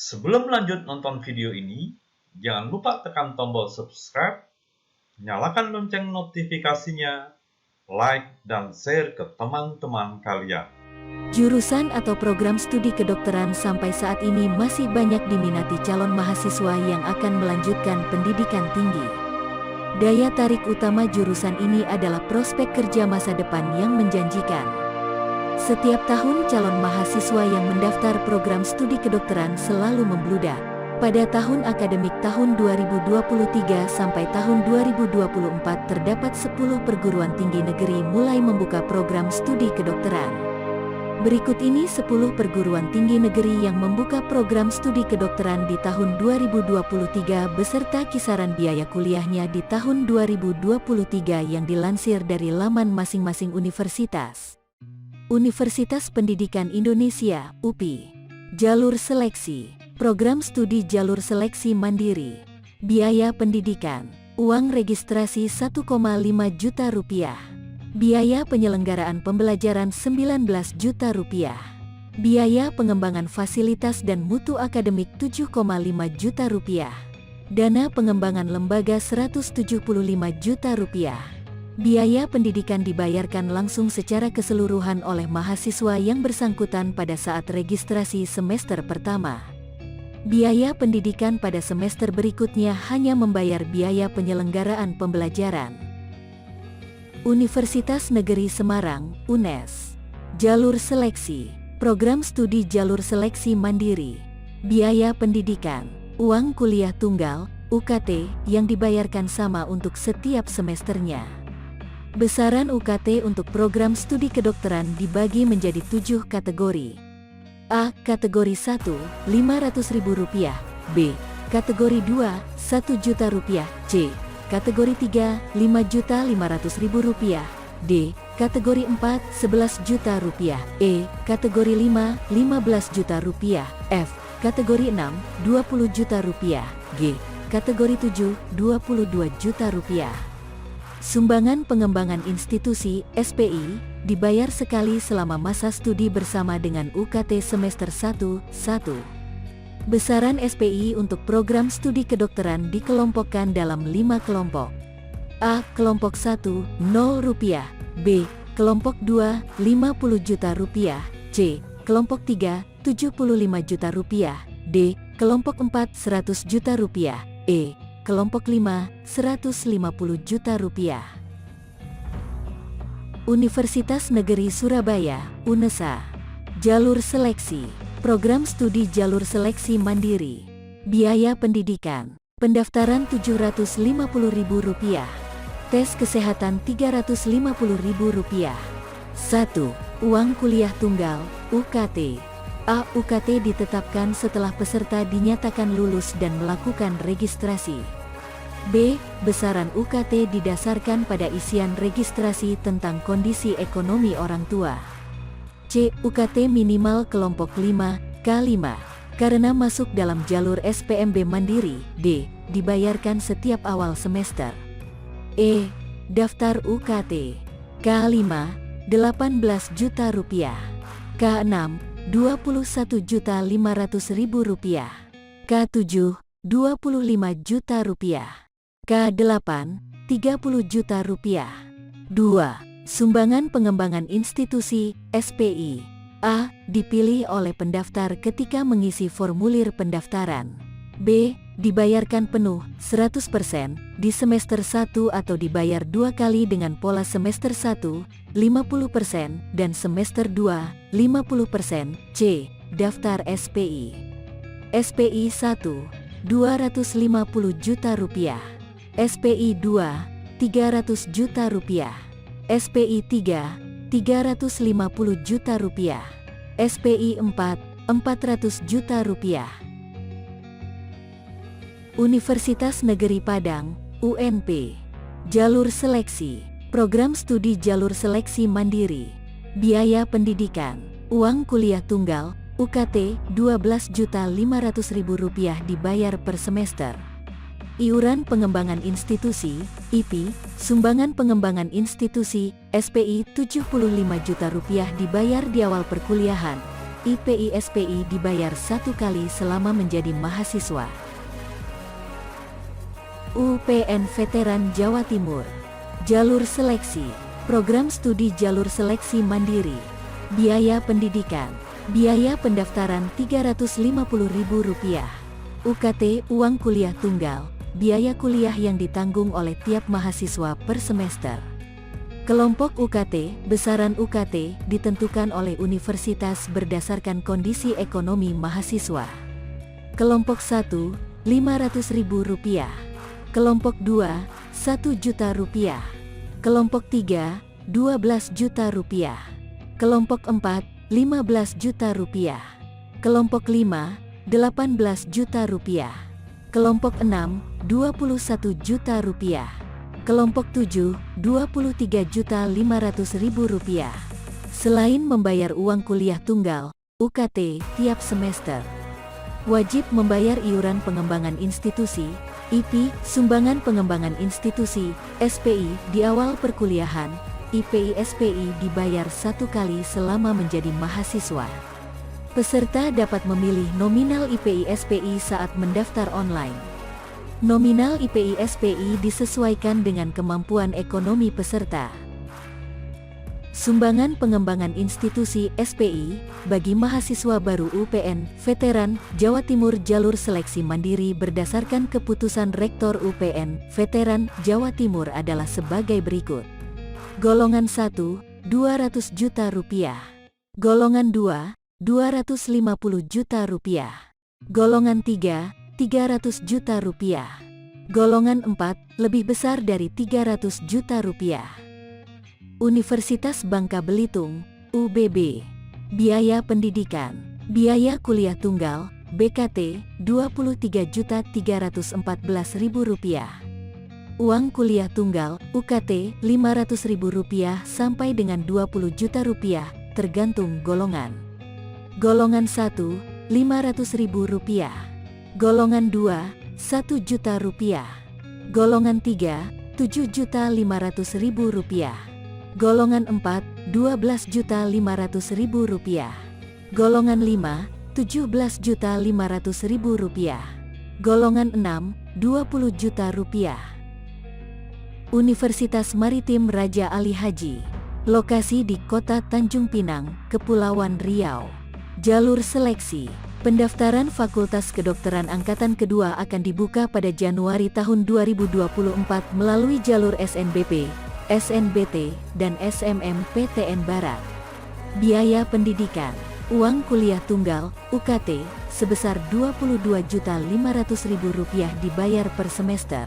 Sebelum lanjut nonton video ini, jangan lupa tekan tombol subscribe, nyalakan lonceng notifikasinya, like, dan share ke teman-teman kalian. Jurusan atau program studi kedokteran sampai saat ini masih banyak diminati calon mahasiswa yang akan melanjutkan pendidikan tinggi. Daya tarik utama jurusan ini adalah prospek kerja masa depan yang menjanjikan. Setiap tahun calon mahasiswa yang mendaftar program studi kedokteran selalu membludak. Pada tahun akademik tahun 2023 sampai tahun 2024 terdapat 10 perguruan tinggi negeri mulai membuka program studi kedokteran. Berikut ini 10 perguruan tinggi negeri yang membuka program studi kedokteran di tahun 2023 beserta kisaran biaya kuliahnya di tahun 2023 yang dilansir dari laman masing-masing universitas. Universitas Pendidikan Indonesia, UPI. Jalur seleksi. Program studi jalur seleksi mandiri. Biaya pendidikan. Uang registrasi 1,5 juta rupiah. Biaya penyelenggaraan pembelajaran 19 juta rupiah. Biaya pengembangan fasilitas dan mutu akademik 7,5 juta rupiah. Dana pengembangan lembaga 175 juta rupiah. Biaya pendidikan dibayarkan langsung secara keseluruhan oleh mahasiswa yang bersangkutan pada saat registrasi semester pertama. Biaya pendidikan pada semester berikutnya hanya membayar biaya penyelenggaraan pembelajaran. Universitas Negeri Semarang, UNES. Jalur seleksi. Program studi jalur seleksi mandiri. Biaya pendidikan. Uang kuliah tunggal, UKT, yang dibayarkan sama untuk setiap semesternya. Besaran UKT untuk program studi kedokteran dibagi menjadi 7 kategori. A. Kategori 1, Rp500.000. B. Kategori 2, Rp1.000.000. C. Kategori 3, Rp5.500.000. D. Kategori 4, Rp11.000.000. E. Kategori 5, Rp15.000.000. F. Kategori 6, Rp20.000.000. G. Kategori 7, Rp22.000.000. Sumbangan pengembangan institusi, SPI, dibayar sekali selama masa studi bersama dengan UKT semester 1. Besaran SPI untuk program studi kedokteran dikelompokkan dalam 5 kelompok. A. Kelompok 1, Rp0. B. Kelompok 2, Rp50 juta. C. Kelompok 3, Rp75 juta. D. Kelompok 4, Rp100 juta. E. Kelompok 5, Rp150 juta. Universitas Negeri Surabaya, UNESA. Jalur seleksi. Program studi jalur seleksi mandiri. Biaya pendidikan. Pendaftaran Rp750.000. Tes kesehatan Rp350.000. 1. Uang kuliah tunggal, UKT. A. UKT ditetapkan setelah peserta dinyatakan lulus dan melakukan registrasi. B. Besaran UKT didasarkan pada isian registrasi tentang kondisi ekonomi orang tua. C. UKT minimal kelompok 5, K5, karena masuk dalam jalur SPMB mandiri. D. Dibayarkan setiap awal semester. E. Daftar UKT. K5, Rp18 juta. K6, Rp21.500.000. K7, Rp25 juta. K8, Rp30 juta. 2. Sumbangan pengembangan institusi, SPI. A. Dipilih oleh pendaftar ketika mengisi formulir pendaftaran. B. Dibayarkan penuh, 100%, di semester 1 atau dibayar 2 kali dengan pola semester 1, 50%, dan semester 2, 50%. C. Daftar SPI. SPI 1, Rp250 juta. SPI 2, Rp300 juta. SPI 3, Rp350 juta. SPI 4, Rp400 juta. Universitas Negeri Padang, UNP. Jalur seleksi. Program studi jalur seleksi mandiri. Biaya pendidikan. Uang kuliah tunggal, UKT, Rp12.500.000 dibayar per semester. Iuran pengembangan institusi, IP, sumbangan pengembangan institusi, SPI Rp75 juta dibayar di awal perkuliahan. IPI-SPI dibayar 1 kali selama menjadi mahasiswa. UPN Veteran Jawa Timur. Jalur seleksi. Program studi jalur seleksi mandiri. Biaya pendidikan. Biaya pendaftaran Rp350.000. UKT uang kuliah tunggal. Biaya kuliah yang ditanggung oleh tiap mahasiswa per semester. Kelompok UKT, besaran UKT ditentukan oleh universitas berdasarkan kondisi ekonomi mahasiswa. Kelompok 1, Rp500.000. Kelompok 2, Rp1.000.000. Kelompok 3, Rp12 juta. Kelompok 4, Rp15 juta. Kelompok 5, Rp18 juta. Kelompok 6, Rp21 juta. Kelompok 7, Rp23.500.000. Selain membayar uang kuliah tunggal, UKT, tiap semester wajib membayar iuran pengembangan institusi, IP, sumbangan pengembangan institusi, SPI, di awal perkuliahan. IPI-SPI dibayar 1 kali selama menjadi mahasiswa. Peserta dapat memilih nominal IPI-SPI saat mendaftar online. Nominal IPI-SPI disesuaikan dengan kemampuan ekonomi peserta. Sumbangan pengembangan institusi SPI bagi mahasiswa baru UPN Veteran Jawa Timur jalur seleksi mandiri berdasarkan keputusan Rektor UPN Veteran Jawa Timur adalah sebagai berikut. Golongan 1, Rp200 juta. Golongan 2, Rp250 juta. Golongan 3, Rp300 juta. Golongan 4, lebih besar dari Rp300 juta. Universitas Bangka Belitung, UBB. Biaya pendidikan. Biaya kuliah tunggal, BKT, Rp23.314.000. Uang kuliah tunggal, UKT, Rp500.000 sampai dengan Rp20 juta, tergantung golongan. Golongan 1, Rp500.000. Golongan 2, Rp1 juta. Golongan 3, Rp7.500.000. Golongan 4, Rp12.500.000. Golongan 5, Rp17.500.000. Golongan 6, Rp20 juta. Universitas Maritim Raja Ali Haji. Lokasi di Kota Tanjung Pinang, Kepulauan Riau. Jalur seleksi. Pendaftaran Fakultas Kedokteran Angkatan Kedua akan dibuka pada Januari tahun 2024 melalui jalur SNBP, SNBT, dan SMMPTN Barat. Biaya pendidikan. Uang kuliah tunggal, UKT, sebesar Rp22.500.000 dibayar per semester.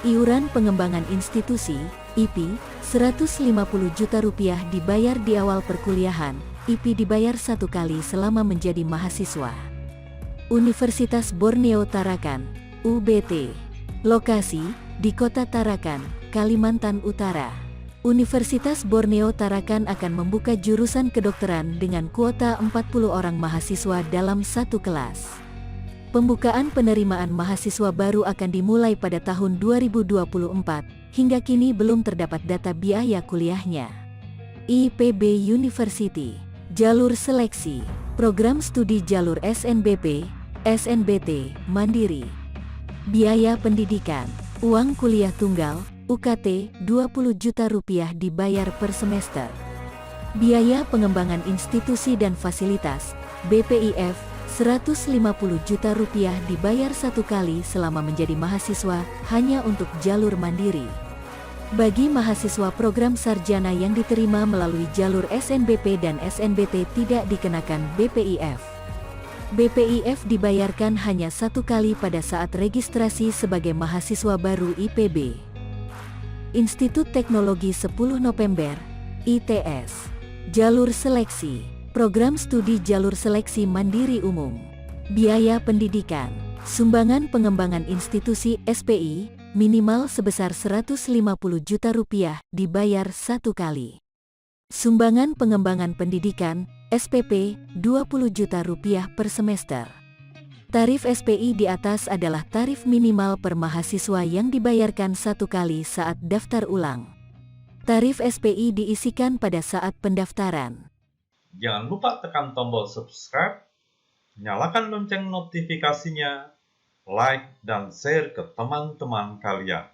Iuran pengembangan institusi, IP, Rp150 juta dibayar di awal perkuliahan. IP dibayar 1 kali selama menjadi mahasiswa. Universitas Borneo Tarakan, UBT. Lokasi, di Kota Tarakan, Kalimantan Utara. Universitas Borneo Tarakan akan membuka jurusan kedokteran dengan kuota 40 orang mahasiswa dalam satu kelas. Pembukaan penerimaan mahasiswa baru akan dimulai pada tahun 2024, hingga kini belum terdapat data biaya kuliahnya. IPB University. Jalur seleksi. Program studi jalur SNBP, SNBT, Mandiri. Biaya pendidikan. Uang kuliah tunggal, UKT, Rp20 juta dibayar per semester. Biaya pengembangan institusi dan fasilitas, BPIF, Rp150 juta dibayar 1 kali selama menjadi mahasiswa hanya untuk jalur mandiri. Bagi mahasiswa program sarjana yang diterima melalui jalur SNBP dan SNBT tidak dikenakan BPIF. BPIF dibayarkan hanya 1 kali pada saat registrasi sebagai mahasiswa baru IPB. Institut Teknologi 10 November, ITS. Jalur seleksi. Program studi jalur seleksi mandiri umum. Biaya pendidikan. Sumbangan pengembangan institusi SPI, minimal sebesar Rp150 juta dibayar 1 kali. Sumbangan pengembangan pendidikan, SPP, Rp20 juta per semester. Tarif SPI di atas adalah tarif minimal per mahasiswa yang dibayarkan 1 kali saat daftar ulang. Tarif SPI diisikan pada saat pendaftaran. jangan lupa tekan tombol subscribe, nyalakan lonceng notifikasinya, like, dan share ke teman-teman kalian.